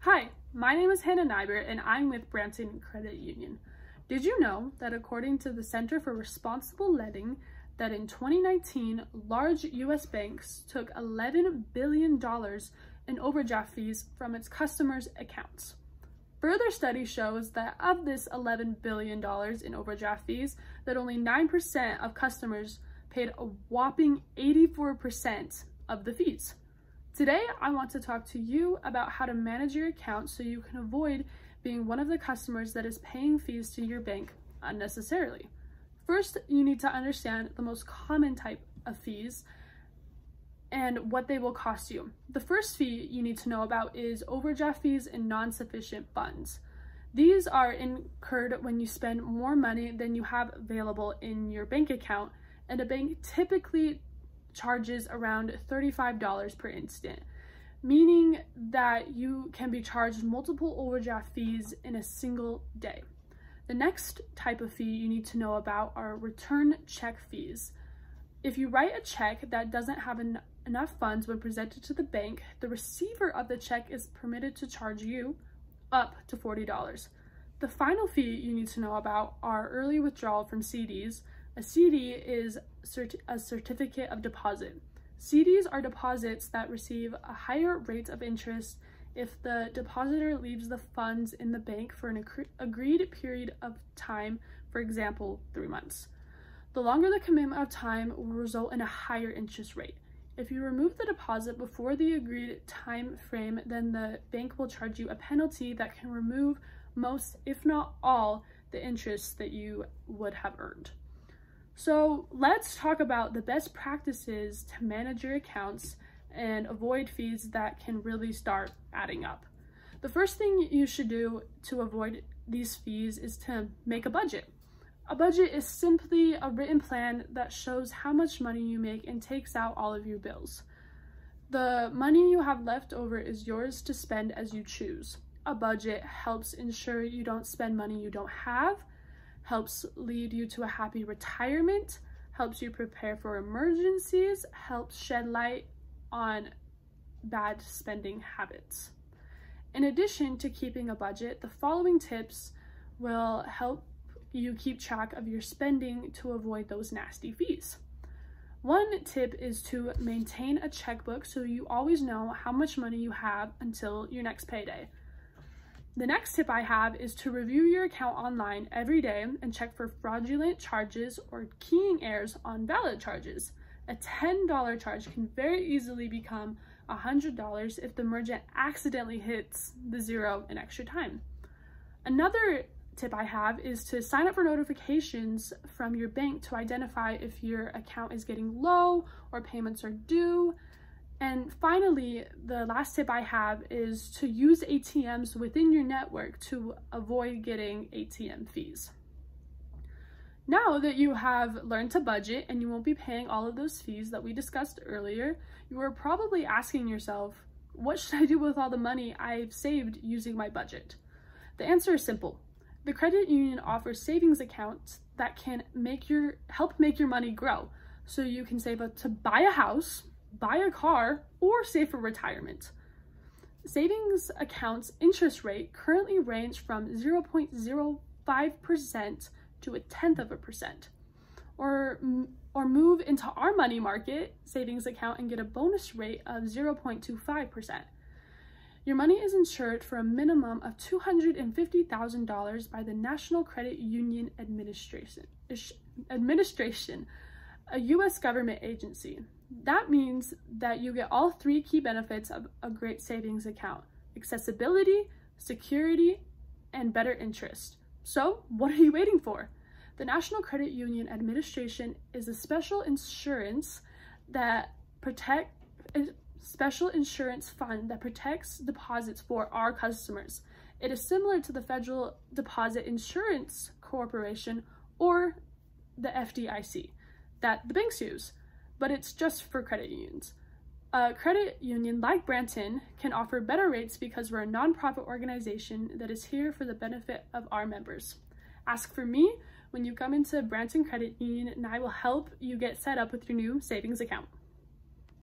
Hi, my name is Hannah Nigbur and I'm with Branson Credit Union. Did you know that according to the Center for Responsible Lending, that in 2019, large US banks took $11 billion in overdraft fees from its customers' accounts? Further study shows that of this $11 billion in overdraft fees, that only 9% of customers paid a whopping 84% of the fees. Today, I want to talk to you about how to manage your account so you can avoid being one of the customers that is paying fees to your bank unnecessarily. First, you need to understand the most common type of fees and what they will cost you. The first fee you need to know about is overdraft fees and non-sufficient funds. These are incurred when you spend more money than you have available in your bank account, and a bank typically charges around $35 per instant, meaning that you can be charged multiple overdraft fees in a single day. The next type of fee you need to know about are return check fees. If you write a check that doesn't have enough funds when presented to the bank, the receiver of the check is permitted to charge you up to $40. The final fee you need to know about are early withdrawal from CDs. A CD is a certificate of deposit. CDs are deposits that receive a higher rate of interest if the depositor leaves the funds in the bank for an agreed period of time, for example, 3 months. The longer the commitment of time will result in a higher interest rate. If you remove the deposit before the agreed time frame, then the bank will charge you a penalty that can remove most, if not all, the interest that you would have earned. So let's talk about the best practices to manage your accounts and avoid fees that can really start adding up. The first thing you should do to avoid these fees is to make a budget. A budget is simply a written plan that shows how much money you make and takes out all of your bills. The money you have left over is yours to spend as you choose. A budget helps ensure you don't spend money you don't have, helps lead you to a happy retirement, helps you prepare for emergencies, helps shed light on bad spending habits. In addition to keeping a budget, the following tips will help you keep track of your spending to avoid those nasty fees. One tip is to maintain a checkbook so you always know how much money you have until your next payday. The next tip I have is to review your account online every day and check for fraudulent charges or keying errors on valid charges. A $10 charge can very easily become $100 if the merchant accidentally hits the zero in extra time. Another tip I have is to sign up for notifications from your bank to identify if your account is getting low or payments are due. And finally, the last tip I have is to use ATMs within your network to avoid getting ATM fees. Now that you have learned to budget and you won't be paying all of those fees that we discussed earlier, you are probably asking yourself, what should I do with all the money I've saved using my budget? The answer is simple. The credit union offers savings accounts that can help make your money grow, so you can save up to buy a house, buy a car, or save for retirement. Savings accounts interest rate currently range from 0.05% to 0.1%. Or move into our money market savings account and get a bonus rate of 0.25%. Your money is insured for a minimum of $250,000 by the National Credit Union Administration, a U.S. government agency. That means that you get all 3 key benefits of a great savings account: accessibility, security, and better interest. So what are you waiting for? The National Credit Union Administration is a special insurance fund that protects deposits for our customers. It is similar to the Federal Deposit Insurance Corporation, or the FDIC, that the banks use, but it's just for credit unions. A credit union like Branson can offer better rates because we're a nonprofit organization that is here for the benefit of our members. Ask for me when you come into Branson Credit Union and I will help you get set up with your new savings account.